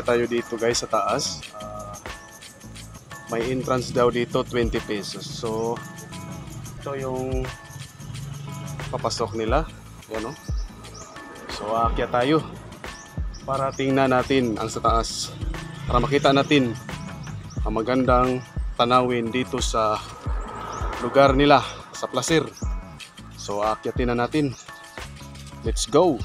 tayo dito guys sa taas. May entrance daw dito 20 pesos. So ito yung papasok nila. Yan, no? So aakyat tayo para tingnan natin ang sa taas. Para makita natin ang magandang tanawin dito sa lugar nila sa Placer. So aakyatin na natin. Let's go.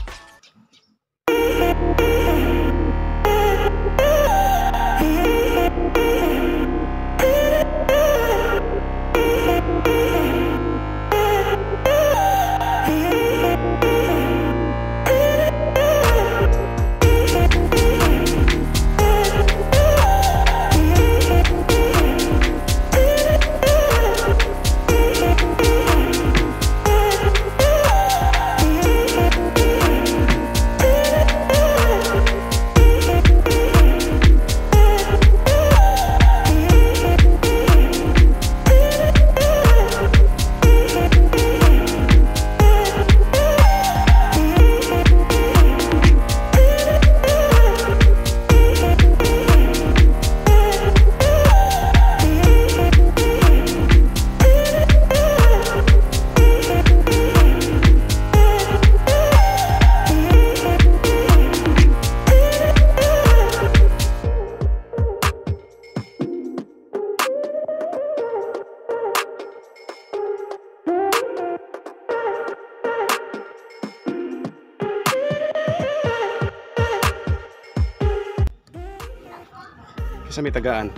Kasi may tagaan.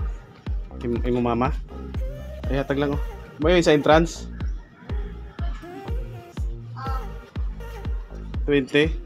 Imo mama. Ay hatag lang oh. Mo yun sa entrance. 20.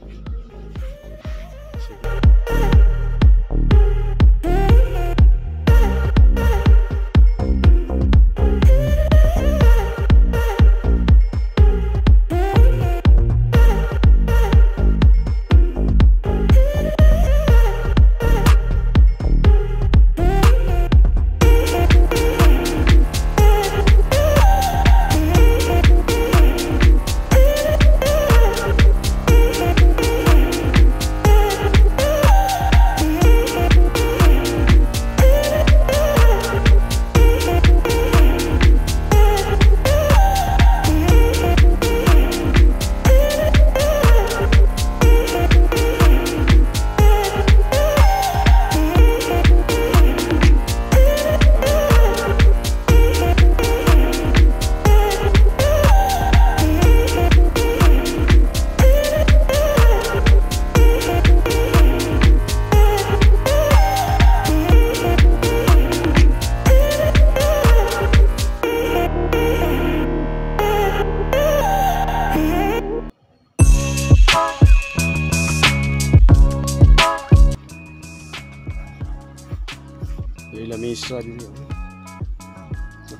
Lamisa din yun.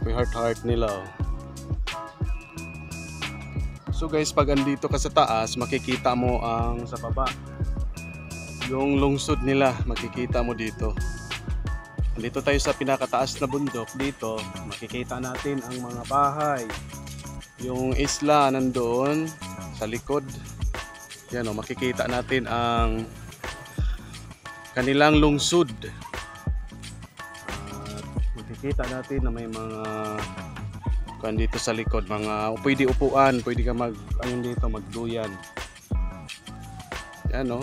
May heart nila oh. So guys, pag andito ka sa taas, makikita mo ang sa baba yung lungsod nila, makikita mo dito. Andito tayo sa pinakataas na bundok. Dito makikita natin ang mga bahay, yung isla nandoon sa likod. Yan oh, makikita natin ang kanilang lungsod. Kita natin na may mga kan dito sa likod, mga pwede upuan, pwede ka ayun dito magduyan. Yan no.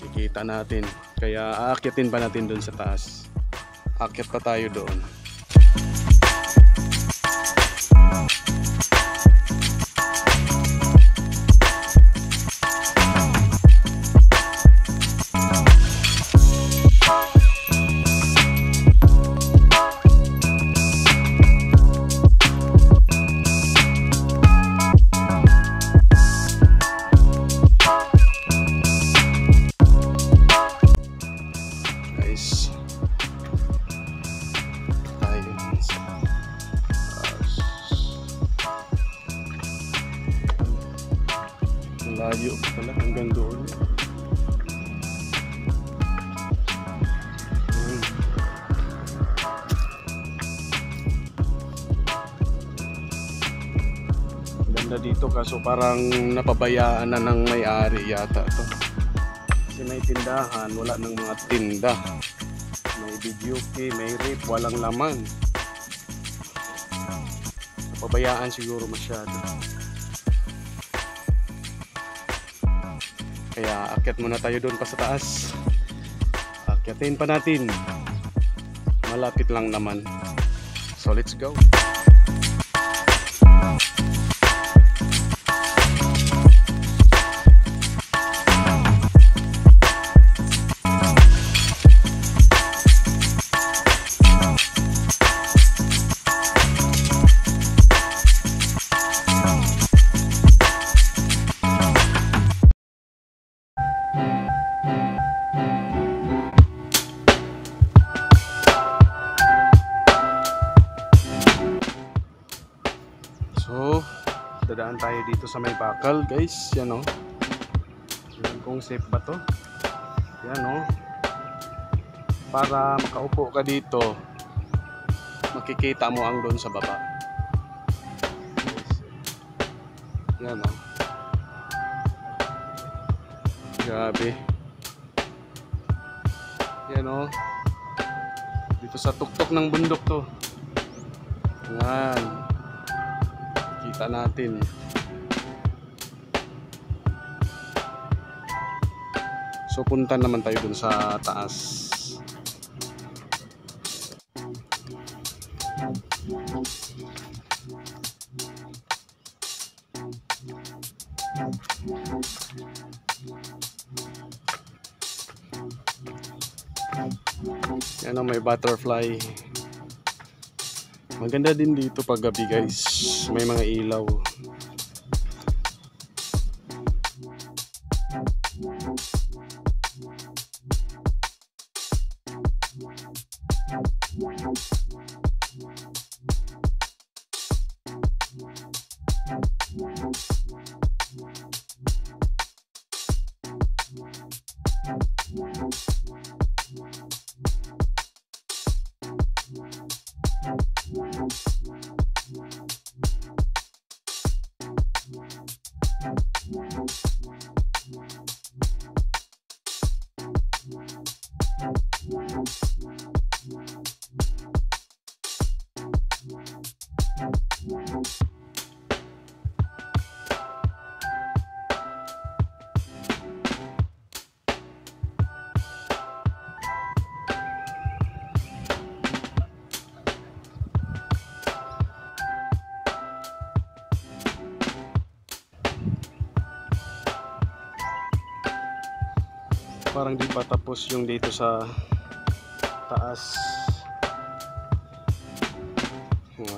Kikita natin. Kaya aakyatin pa natin doon sa taas. Aakyat pa tayo doon. Layo pala hanggang doon. Ganda dito kaso parang napabayaan na ng may-ari yata to. Kasi may tindahan, wala ng mga tinda. May video key, may rip, walang laman. Pabayaan siguro masyado. Kaya akyat muna tayo doon pa sa taas. Akyatin pa natin. Malapit lang naman. So let's go. So, dadaan tayo dito sa may bakal, guys. Yan o. Yan kung safe ba to. Yan o. Para makaupo ka dito, makikita mo ang doon sa baba. Yan o. Grabe. Yan o. Dito sa tuktok ng bundok to. Yan. Kita natin. So punta naman tayo dun sa taas. Yan o, may butterfly. Maganda din dito pag gabi, guys. May mga ilaw. Parang di pa tapos yung dito sa taas.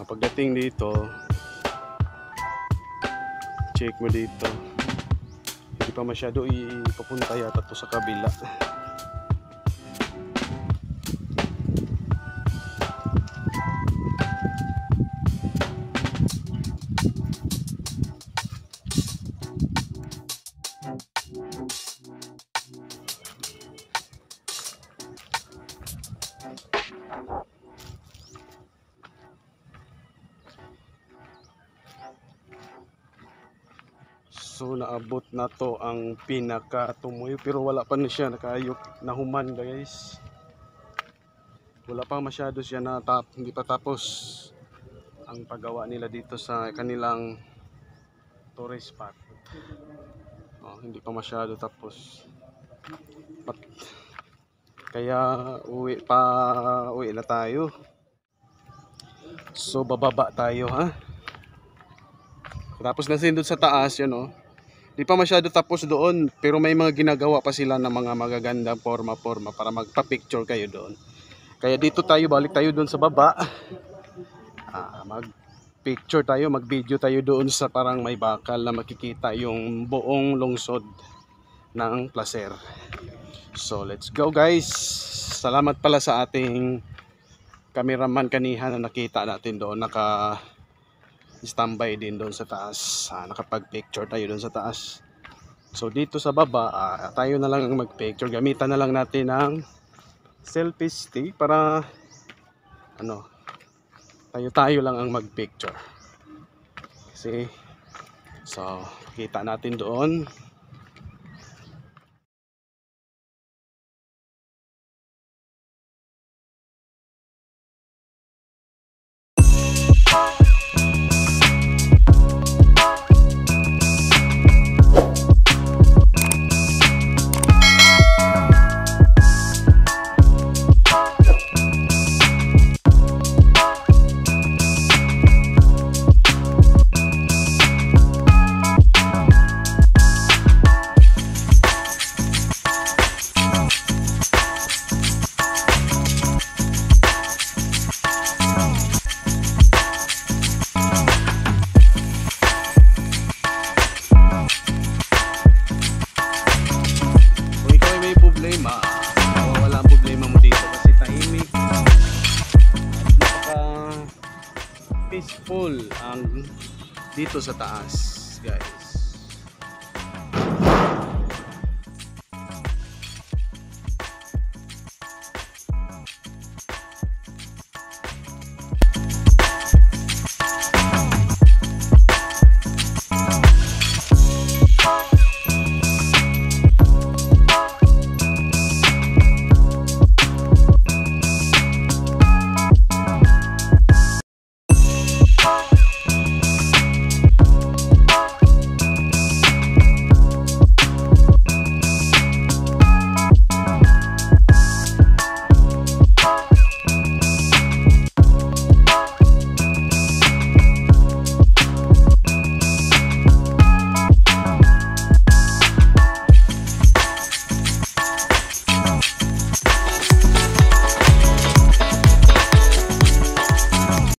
Pagdating dito, check mo dito, hindi pa masyado ipapunta yata to sa kabila. So naabot na to ang pinaka-tumoy, pero wala pa na siya nakayok na human, guys. Wala pa masyado siya hindi pa tapos ang paggawa nila dito sa kanilang tourist spot. Hindi pa masyado tapos. Kaya uwi na tayo. So bababa tayo, ha. Tapos na doon sa taas, yun o. Di pa masyado tapos doon, pero may mga ginagawa pa sila ng mga magagandang forma-forma para magpa-picture kayo doon. Kaya dito tayo, balik tayo doon sa baba. Mag-picture tayo, mag-video tayo doon sa parang may bakal na makikita yung buong lungsod ng Placer. So let's go, guys. Salamat pala sa ating cameraman kaniha na nakita natin doon, standby din doon sa taas. Nakapag-picture tayo doon sa taas. So dito sa baba, tayo na lang ang mag-picture. Gamitan na lang natin ng selfie stick para tayo lang ang mag-picture. Kasi so kita natin doon. waterfall ang dito sa taas, guys.